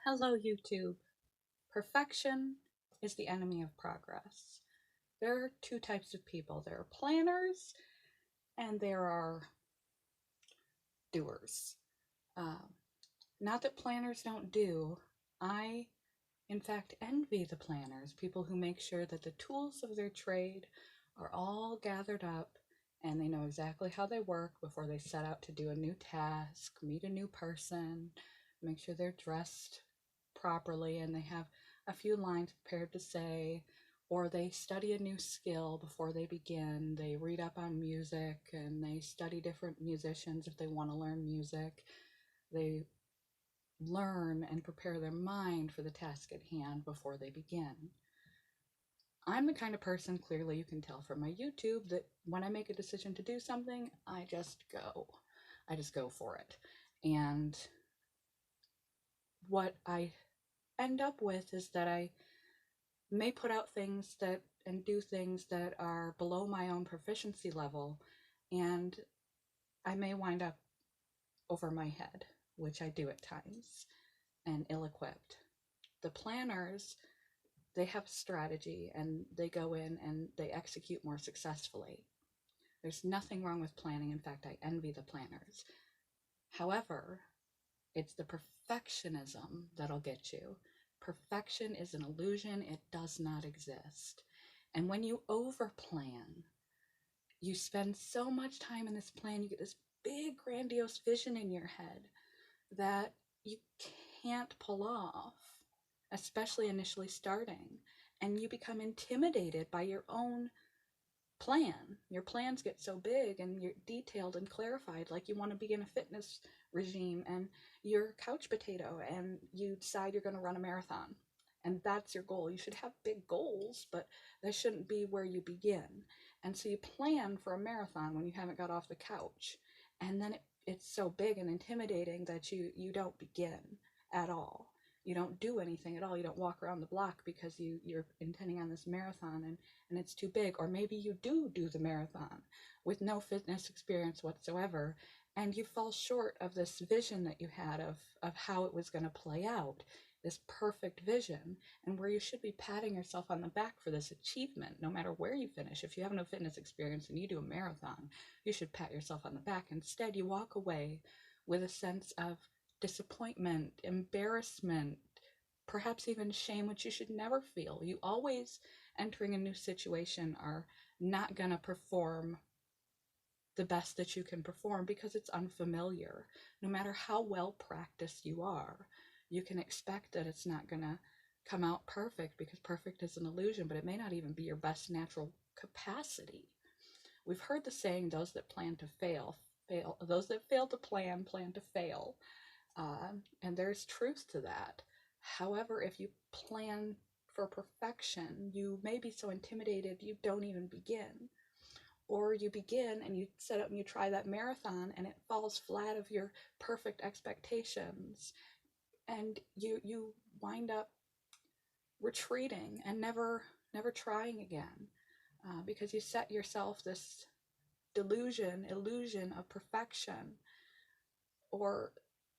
Hello, YouTube. Perfection is the enemy of progress. There are two types of people, there are planners and there are doers. Um, Not that planners don't do. I, in fact, envy the planners, people who make sure that the tools of their trade are all gathered up and they know exactly how they work before they set out to do a new task, meet a new person, make sure they're dressed properly and they have a few lines prepared to say, or they study a new skill before they begin. They read up on music and they study different musicians if they want to learn music. They learn and prepare their mind for the task at hand before they begin. I'm the kind of person, clearly you can tell from my YouTube, that when I make a decision to do something, I just go. I just go for it. And what I end up with is that I may put out things that and do things that are below my own proficiency level, and I may wind up over my head, which I do at times, and ill-equipped. The planners, they have strategy and they go in and they execute more successfully. There's nothing wrong with planning. In fact, I envy the planners. However, it's the perfectionism that'll get you. Perfection is an illusion. It does not exist. And when you overplan, you spend so much time in this plan, you get this big, grandiose vision in your head that you can't pull off, especially initially starting. And you become intimidated by your own plan. Your plans get so big and you're detailed and clarified, like you want to begin a fitness regime and you're couch potato and you decide you're going to run a marathon. And that's your goal. You should have big goals, but that shouldn't be where you begin. And so you plan for a marathon when you haven't got off the couch. And then it's so big and intimidating that you don't begin at all. You don't do anything at all. You don't walk around the block because you're intending on this marathon and it's too big. Or maybe you do the marathon with no fitness experience whatsoever, and you fall short of this vision that you had of how it was going to play out, this perfect vision, and where you should be patting yourself on the back for this achievement, no matter where you finish. If you have no fitness experience and you do a marathon, you should pat yourself on the back. Instead, you walk away with a sense of disappointment, embarrassment, perhaps even shame, which you should never feel. You always, entering a new situation, are not going to perform the best that you can perform because it's unfamiliar. No matter how well practiced you are, you can expect that it's not going to come out perfect because perfect is an illusion, but it may not even be your best natural capacity. We've heard the saying, those that plan to fail, fail. Those that fail to plan to fail. And there's truth to that. However, if you plan for perfection, you may be so intimidated you don't even begin. Or you begin and you set up and you try that marathon and it falls flat of your perfect expectations. And you wind up retreating and never trying again, because you set yourself this illusion of perfection, or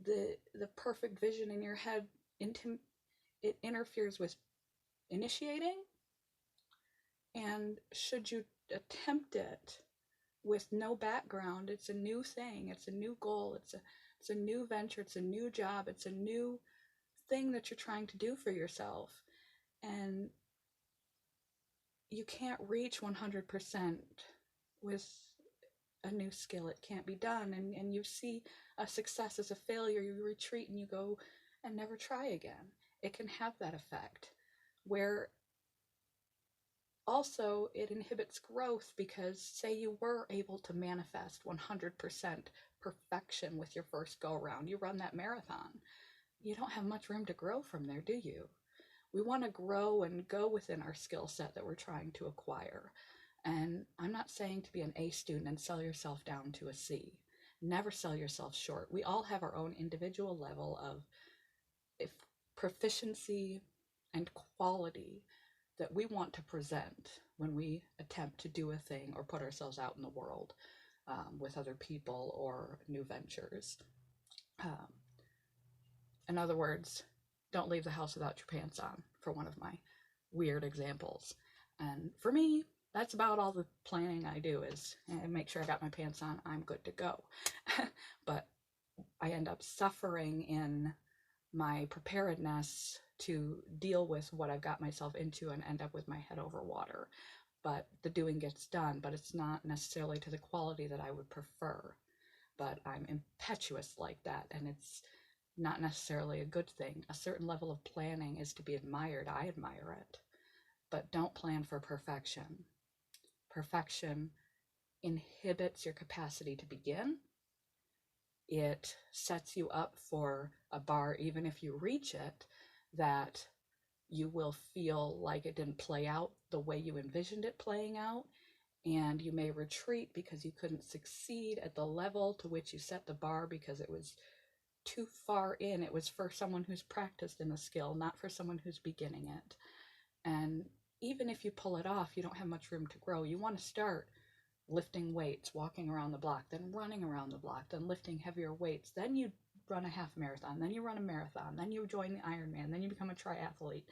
the perfect vision in your head. It interferes with initiating, and should you attempt it with no background, it's a new thing, it's a new goal, it's a new venture, it's a new job, it's a new thing that you're trying to do for yourself, and you can't reach 100% with a new skill. It can't be done, and you see a success as a failure, you retreat and you go and never try again. It can have that effect, where also it inhibits growth, because say you were able to manifest 100% perfection with your first go around, you run that marathon, you don't have much room to grow from there, do you? We want to grow and go within our skill set that we're trying to acquire. And I'm not saying to be an A student and sell yourself down to a C. Never sell yourself short. We all have our own individual level of proficiency and quality that we want to present when we attempt to do a thing or put ourselves out in the world, with other people or new ventures. In other words, don't leave the house without your pants on, for one of my weird examples. And for me, that's about all the planning I do is make sure I got my pants on, I'm good to go. But I end up suffering in my preparedness to deal with what I've got myself into and end up with my head over water. But the doing gets done, but it's not necessarily to the quality that I would prefer. But I'm impetuous like that, and it's not necessarily a good thing. A certain level of planning is to be admired. I admire it. But don't plan for perfection. Perfection inhibits your capacity to begin. It sets you up for a bar, even if you reach it, that you will feel like it didn't play out the way you envisioned it playing out, and you may retreat because you couldn't succeed at the level to which you set the bar because it was too far in. It was for someone who's practiced in the skill, not for someone who's beginning it. And even if you pull it off, you don't have much room to grow. You want to start lifting weights, walking around the block, then running around the block, then lifting heavier weights, then you run a half marathon, then you run a marathon, then you join the Ironman, then you become a triathlete.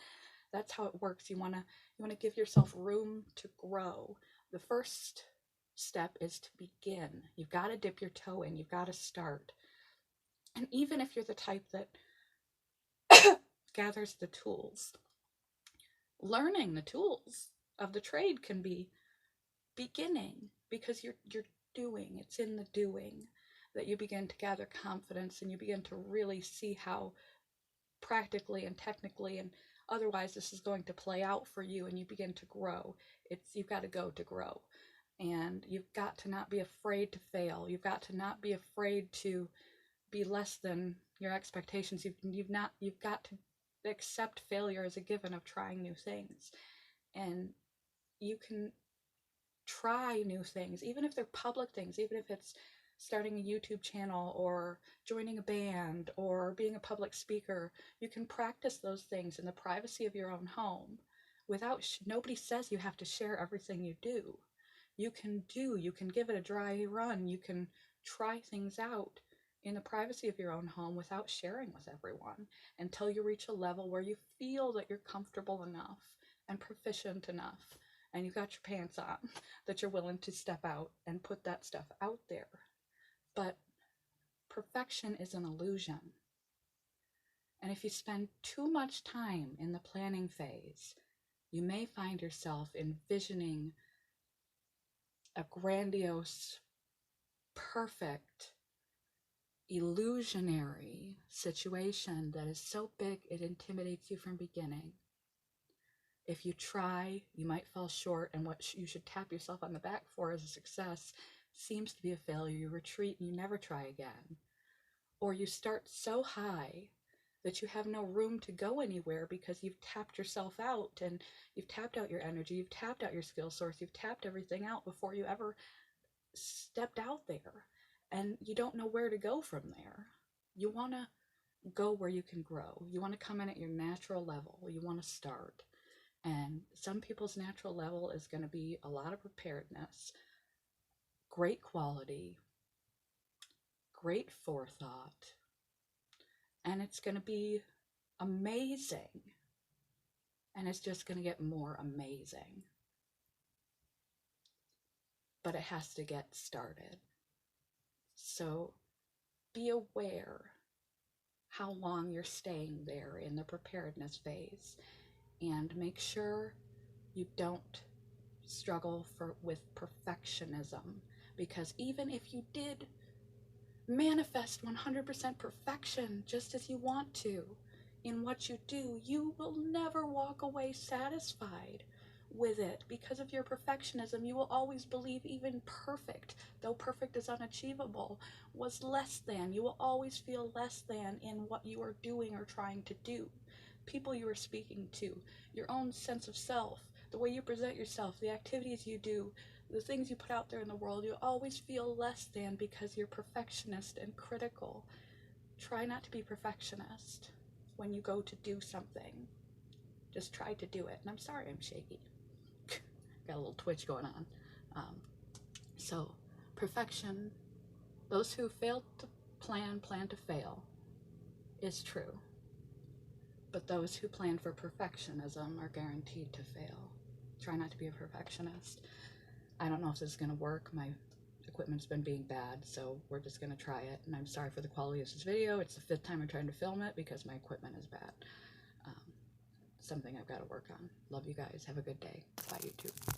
That's how it works. You want to give yourself room to grow. The first step is to begin. You've got to dip your toe in. You've got to start. And even if you're the type that gathers the tools, learning the tools of the trade can be beginning, because you're doing. It's in the doing that you begin to gather confidence, and you begin to really see how practically and technically and otherwise this is going to play out for you, and you begin to grow. You've got to go to grow, and you've got to not be afraid to fail. You've got to not be afraid to be less than your expectations. You've got to accept failure as a given of trying new things. And you can try new things, even if they're public things, even if it's starting a YouTube channel or joining a band or being a public speaker. You can practice those things in the privacy of your own home without, nobody says you have to share everything you do. You can give it a dry run. You can try things out in the privacy of your own home without sharing with everyone until you reach a level where you feel that you're comfortable enough and proficient enough and you've got your pants on that you're willing to step out and put that stuff out there. But perfection is an illusion. And if you spend too much time in the planning phase, you may find yourself envisioning a grandiose, perfect, illusionary situation that is so big it intimidates you from beginning. If you try, you might fall short, and what you should tap yourself on the back for as a success seems to be a failure. You retreat and you never try again. Or you start so high that you have no room to go anywhere because you've tapped yourself out, and you've tapped out your energy, you've tapped out your skill source, you've tapped everything out before you ever stepped out there, and you don't know where to go from there. You want to go where you can grow. You want to come in at your natural level. You want to start. And some people's natural level is going to be a lot of preparedness, great quality, great forethought, and it's going to be amazing. And it's just going to get more amazing. But it has to get started. So be aware how long you're staying there in the preparedness phase, and make sure you don't struggle with perfectionism, because even if you did manifest 100% perfection just as you want to in what you do, you will never walk away satisfied with it because of your perfectionism. You will always believe even perfect, though perfect is unachievable, was less than. You will always feel less than in what you are doing or trying to do. People you are speaking to, your own sense of self, the way you present yourself, the activities you do, the things you put out there in the world, you always feel less than because you're perfectionist and critical. Try not to be perfectionist when you go to do something. Just try to do it. And I'm sorry I'm shaky. Got a little twitch going on. So perfection, those who fail to plan to fail, is true. But those who plan for perfectionism are guaranteed to fail. Try not to be a perfectionist. I don't know if this is going to work. My equipment's been being bad, so we're just going to try it. And I'm sorry for the quality of this video. It's the 5th time I'm trying to film it because my equipment is bad. Something I've got to work on. Love you guys. Have a good day. Bye, YouTube.